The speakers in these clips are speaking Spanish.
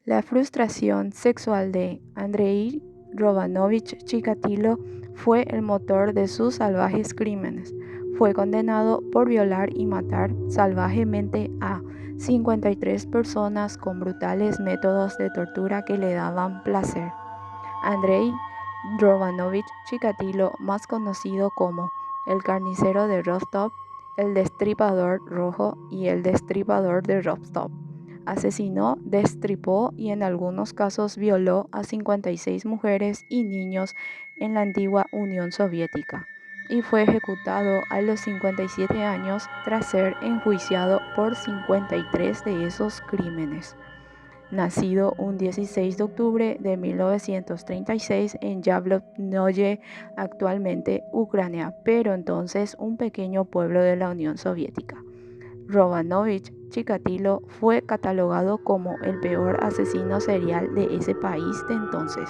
La frustración sexual de Andrei Romanovich Chikatilo fue el motor de sus salvajes crímenes. Fue condenado por violar y matar salvajemente a 53 personas con brutales métodos de tortura que le daban placer. Andrei Romanovich Chikatilo, más conocido como el carnicero de Rostov, el destripador rojo y el destripador de Rostov, asesinó, destripó y en algunos casos violó a 56 mujeres y niños en la antigua Unión Soviética y fue ejecutado a los 57 años tras ser enjuiciado por 53 de esos crímenes. Nacido un 16 de octubre de 1936 en Yáblonye, actualmente Ucrania, pero entonces un pequeño pueblo de la Unión Soviética. Romanovich Chikatilo fue catalogado como el peor asesino serial de ese país de entonces.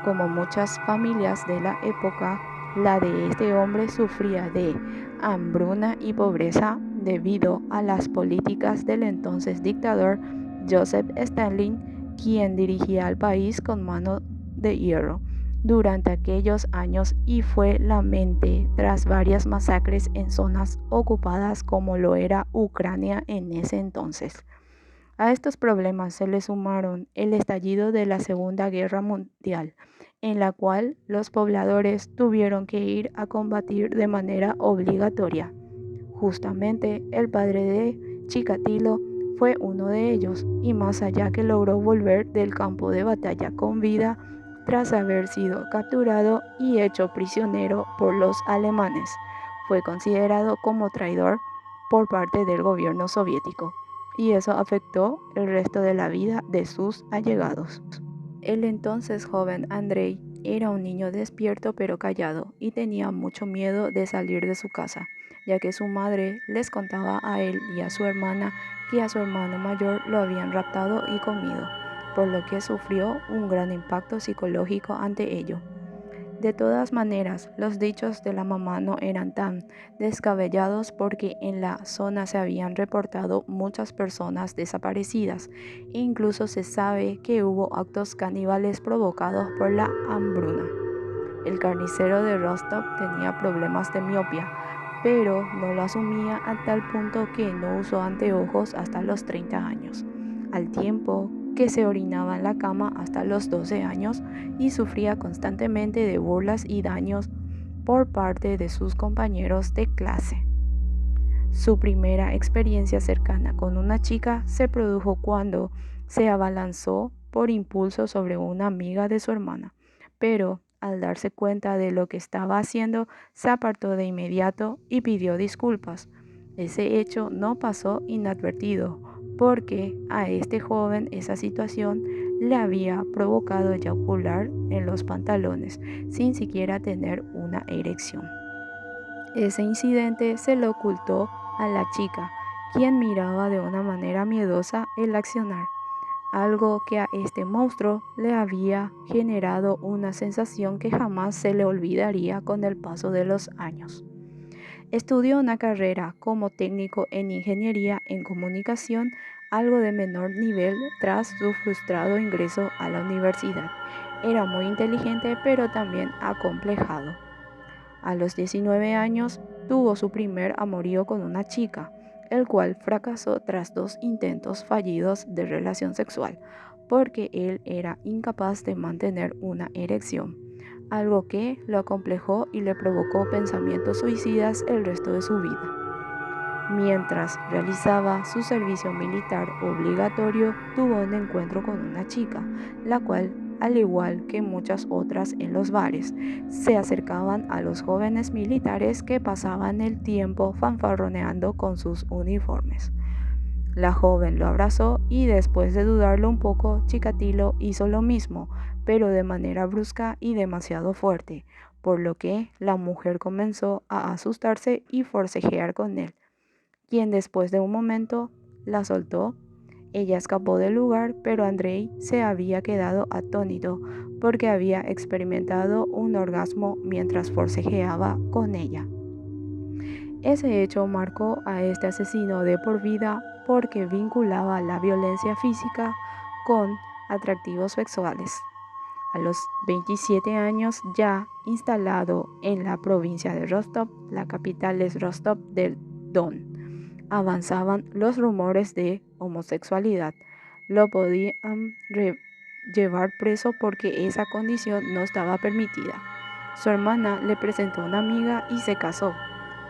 Como muchas familias de la época, la de este hombre sufría de hambruna y pobreza debido a las políticas del entonces dictador Joseph Stalin, quien dirigía al país con mano de hierro durante aquellos años y fue la mente tras varias masacres en zonas ocupadas como lo era Ucrania en ese entonces. A estos problemas se le sumaron el estallido de la Segunda Guerra Mundial, en la cual los pobladores tuvieron que ir a combatir de manera obligatoria. Justamente el padre de Chikatilo fue uno de ellos, y más allá que logró volver del campo de batalla con vida tras haber sido capturado y hecho prisionero por los alemanes, fue considerado como traidor por parte del gobierno soviético, y eso afectó el resto de la vida de sus allegados. El entonces joven Andrei era un niño despierto pero callado y tenía mucho miedo de salir de su casa, ya que su madre les contaba a él y a su hermana que a su hermano mayor lo habían raptado y comido, por lo que sufrió un gran impacto psicológico ante ello. De todas maneras, los dichos de la mamá no eran tan descabellados porque en la zona se habían reportado muchas personas desaparecidas e incluso se sabe que hubo actos caníbales provocados por la hambruna. El carnicero de Rostov tenía problemas de miopía, pero no lo asumía a tal punto que no usó anteojos hasta los 30 años, al tiempo que se orinaba en la cama hasta los 12 años y sufría constantemente de burlas y daños por parte de sus compañeros de clase. Su primera experiencia cercana con una chica se produjo cuando se abalanzó por impulso sobre una amiga de su hermana, pero al darse cuenta de lo que estaba haciendo, se apartó de inmediato y pidió disculpas. Ese hecho no pasó inadvertido, porque a este joven esa situación le había provocado eyacular en los pantalones sin siquiera tener una erección. Ese incidente se lo ocultó a la chica, quien miraba de una manera miedosa el accionar, algo que a este monstruo le había generado una sensación que jamás se le olvidaría con el paso de los años. Estudió una carrera como técnico en ingeniería en comunicación, algo de menor nivel tras su frustrado ingreso a la universidad. Era muy inteligente pero también acomplejado. A los 19 años tuvo su primer amorío con una chica, el cual fracasó tras 2 intentos fallidos de relación sexual, porque él era incapaz de mantener una erección, algo que lo acomplejó y le provocó pensamientos suicidas el resto de su vida. Mientras realizaba su servicio militar obligatorio, tuvo un encuentro con una chica, la cual, al igual que muchas otras en los bares, se acercaban a los jóvenes militares que pasaban el tiempo fanfarroneando con sus uniformes. La joven lo abrazó y después de dudarlo un poco, Chikatilo hizo lo mismo, pero de manera brusca y demasiado fuerte, por lo que la mujer comenzó a asustarse y forcejear con él, quien después de un momento la soltó. Ella escapó del lugar, pero Andrei se había quedado atónito porque había experimentado un orgasmo mientras forcejeaba con ella. Ese hecho marcó a este asesino de por vida porque vinculaba la violencia física con atractivos sexuales. A los 27 años, ya instalado en la provincia de Rostov, la capital es Rostov del Don, avanzaban los rumores de homosexualidad. Lo podían llevar preso porque esa condición no estaba permitida. Su hermana le presentó una amiga y se casó.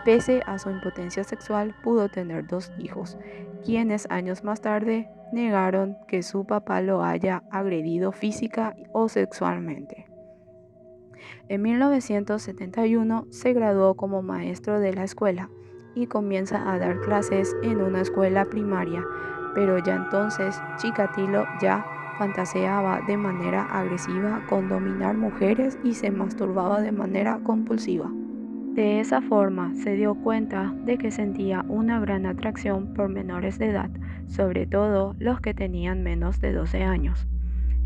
Pese a su impotencia sexual, pudo tener 2 hijos, quienes años más tarde negaron que su papá lo haya agredido física o sexualmente. En 1971 se graduó como maestro de la escuela y comienza a dar clases en una escuela primaria, pero ya entonces Chikatilo ya fantaseaba de manera agresiva con dominar mujeres y se masturbaba de manera compulsiva. De esa forma se dio cuenta de que sentía una gran atracción por menores de edad, sobre todo los que tenían menos de 12 años.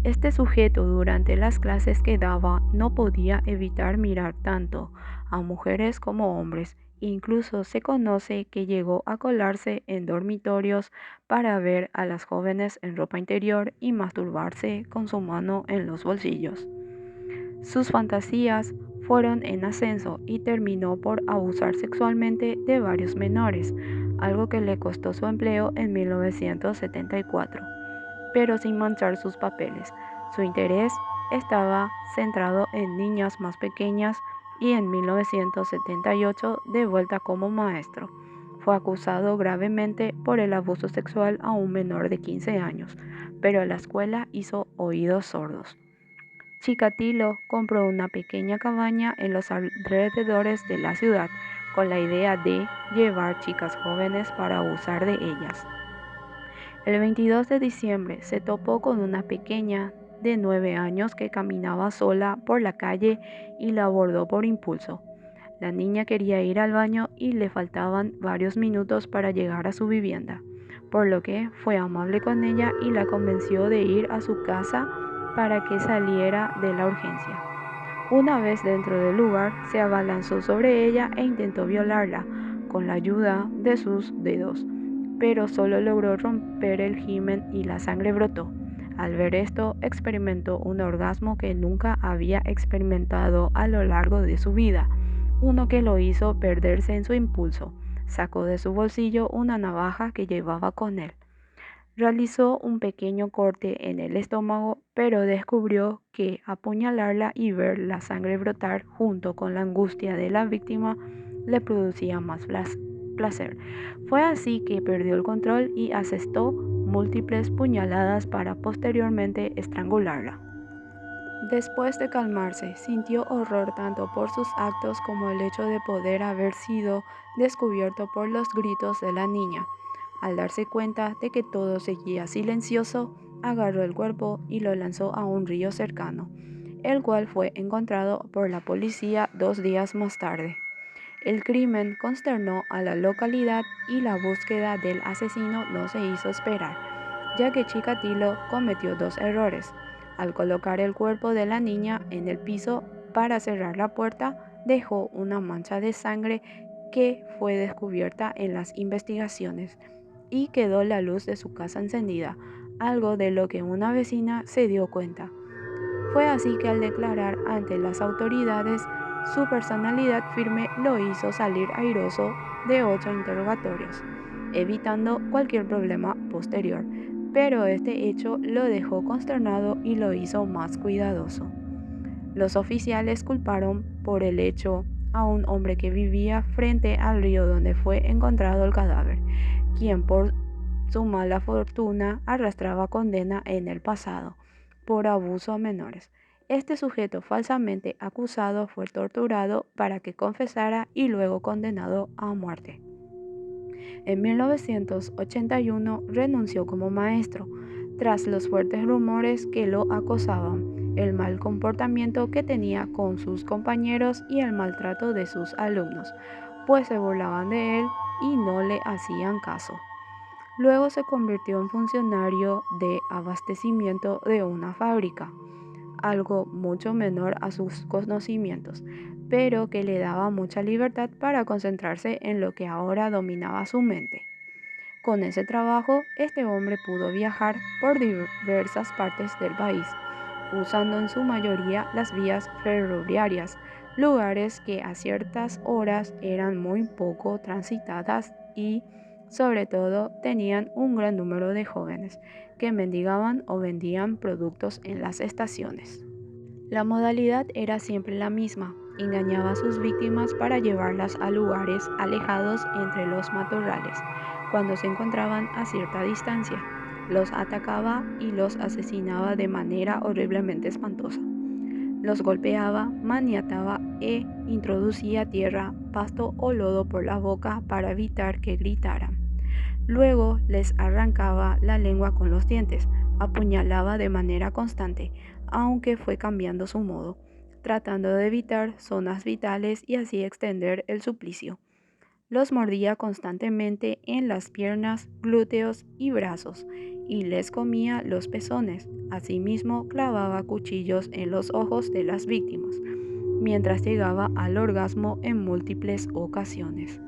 Este sujeto durante las clases que daba no podía evitar mirar tanto a mujeres como hombres. Incluso se conoce que llegó a colarse en dormitorios para ver a las jóvenes en ropa interior y masturbarse con su mano en los bolsillos. Sus fantasías fueron en ascenso y terminó por abusar sexualmente de varios menores, algo que le costó su empleo en 1974, pero sin manchar sus papeles. Su interés estaba centrado en niñas más pequeñas y en 1978, de vuelta como maestro, fue acusado gravemente por el abuso sexual a un menor de 15 años, pero la escuela hizo oídos sordos. Chikatilo compró una pequeña cabaña en los alrededores de la ciudad con la idea de llevar chicas jóvenes para abusar de ellas. El 22 de diciembre se topó con una pequeña de 9 años que caminaba sola por la calle y la abordó por impulso. La niña quería ir al baño y le faltaban varios minutos para llegar a su vivienda, por lo que fue amable con ella y la convenció de ir a su casa para que saliera de la urgencia. Una vez dentro del lugar, se abalanzó sobre ella e intentó violarla con la ayuda de sus dedos, pero solo logró romper el himen y la sangre brotó. Al ver esto, experimentó un orgasmo que nunca había experimentado a lo largo de su vida, uno que lo hizo perderse en su impulso. Sacó de su bolsillo una navaja que llevaba con él. Realizó un pequeño corte en el estómago, pero descubrió que apuñalarla y ver la sangre brotar junto con la angustia de la víctima le producía más placer. Fue así que perdió el control y asestó múltiples puñaladas para posteriormente estrangularla. Después de calmarse, sintió horror tanto por sus actos como el hecho de poder haber sido descubierto por los gritos de la niña. Al darse cuenta de que todo seguía silencioso, agarró el cuerpo y lo lanzó a un río cercano, el cual fue encontrado por la policía 2 días más tarde. El crimen consternó a la localidad y la búsqueda del asesino no se hizo esperar, ya que Chikatilo cometió 2 errores. Al colocar el cuerpo de la niña en el piso para cerrar la puerta, dejó una mancha de sangre que fue descubierta en las investigaciones y quedó la luz de su casa encendida, algo de lo que una vecina se dio cuenta. Fue así que al declarar ante las autoridades, su personalidad firme lo hizo salir airoso de 8 interrogatorios, evitando cualquier problema posterior, pero este hecho lo dejó consternado y lo hizo más cuidadoso. Los oficiales culparon por el hecho a un hombre que vivía frente al río donde fue encontrado el cadáver, quien por su mala fortuna arrastraba condena en el pasado por abuso a menores. Este sujeto falsamente acusado fue torturado para que confesara y luego condenado a muerte. En 1981 renunció como maestro, tras los fuertes rumores que lo acosaban, el mal comportamiento que tenía con sus compañeros y el maltrato de sus alumnos, pues se burlaban de él y no le hacían caso. Luego se convirtió en funcionario de abastecimiento de una fábrica, algo mucho menor a sus conocimientos, pero que le daba mucha libertad para concentrarse en lo que ahora dominaba su mente. Con ese trabajo, este hombre pudo viajar por diversas partes del país, usando en su mayoría las vías ferroviarias, lugares que a ciertas horas eran muy poco transitadas y, sobre todo, tenían un gran número de jóvenes que mendigaban o vendían productos en las estaciones. La modalidad era siempre la misma: engañaba a sus víctimas para llevarlas a lugares alejados entre los matorrales. Cuando se encontraban a cierta distancia, los atacaba y los asesinaba de manera horriblemente espantosa. Los golpeaba, maniataba e introducía tierra, pasto o lodo por la boca para evitar que gritaran. Luego les arrancaba la lengua con los dientes, apuñalaba de manera constante, aunque fue cambiando su modo, tratando de evitar zonas vitales y así extender el suplicio. Los mordía constantemente en las piernas, glúteos y brazos, y les comía los pezones. Asimismo, clavaba cuchillos en los ojos de las víctimas, mientras llegaba al orgasmo en múltiples ocasiones.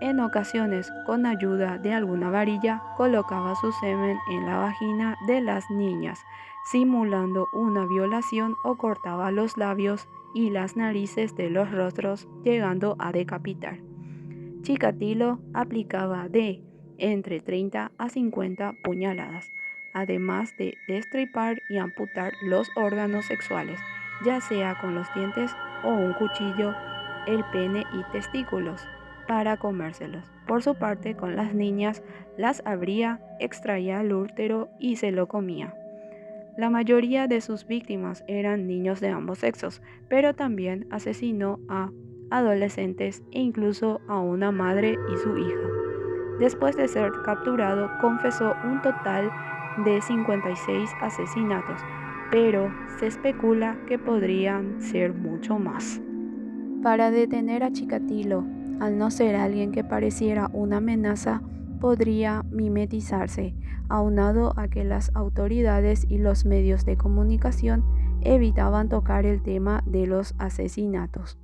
En ocasiones, con ayuda de alguna varilla, colocaba su semen en la vagina de las niñas, simulando una violación, o cortaba los labios y las narices de los rostros, llegando a decapitar. Chikatilo aplicaba de entre 30 a 50 puñaladas, además de destripar y amputar los órganos sexuales, ya sea con los dientes o un cuchillo, el pene y testículos, para comérselos. Por su parte, con las niñas las abría, extraía el útero y se lo comía. La mayoría de sus víctimas eran niños de ambos sexos, pero también asesinó a adolescentes e incluso a una madre y su hija. Después de ser capturado, confesó un total de 56 asesinatos, pero se especula que podrían ser mucho más. Para detener a Chikatilo, al no ser alguien que pareciera una amenaza, podría mimetizarse, aunado a que las autoridades y los medios de comunicación evitaban tocar el tema de los asesinatos.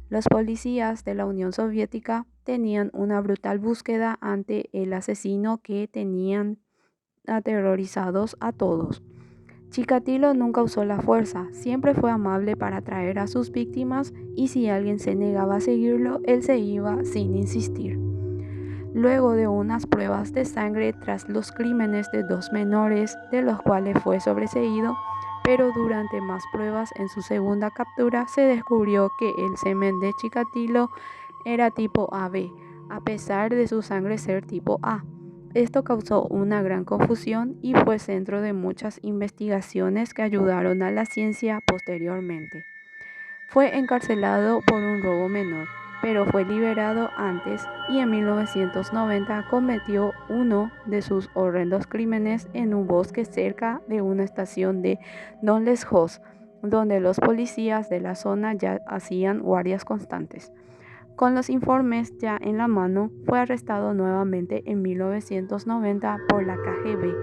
Los policías de la Unión Soviética tenían una brutal búsqueda ante el asesino que tenían aterrorizados a todos. Chikatilo nunca usó la fuerza, siempre fue amable para atraer a sus víctimas, y si alguien se negaba a seguirlo, él se iba sin insistir. Luego de unas pruebas de sangre tras los crímenes de 2 menores, de los cuales fue sobreseído, pero durante más pruebas en su segunda captura se descubrió que el semen de Chikatilo era tipo AB, a pesar de su sangre ser tipo A. Esto causó una gran confusión y fue centro de muchas investigaciones que ayudaron a la ciencia posteriormente. Fue encarcelado por un robo menor, pero fue liberado antes, y en 1990 cometió uno de sus horrendos crímenes en un bosque cerca de una estación de Donleshoz, donde los policías de la zona ya hacían guardias constantes. Con los informes ya en la mano, fue arrestado nuevamente en 1990 por la KGB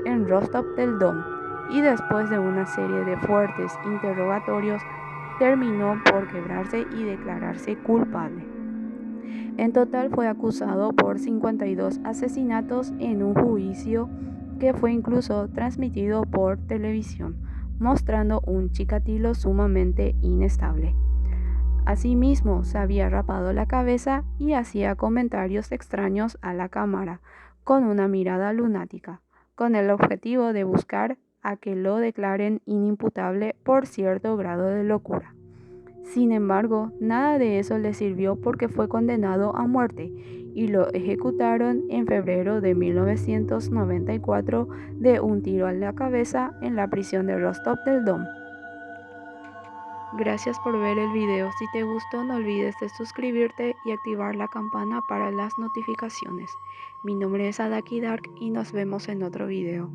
en Rostov del Don, y después de una serie de fuertes interrogatorios, terminó por quebrarse y declararse culpable. En total fue acusado por 52 asesinatos en un juicio que fue incluso transmitido por televisión, mostrando un Chikatilo sumamente inestable. Asimismo, se había rapado la cabeza y hacía comentarios extraños a la cámara, con una mirada lunática, con el objetivo de buscar a que lo declaren inimputable por cierto grado de locura. Sin embargo, nada de eso le sirvió, porque fue condenado a muerte y lo ejecutaron en febrero de 1994 de un tiro a la cabeza en la prisión de Rostov del Don. Gracias por ver el video. Si te gustó, no olvides de suscribirte y activar la campana para las notificaciones. Mi nombre es Adaki Dark y nos vemos en otro video.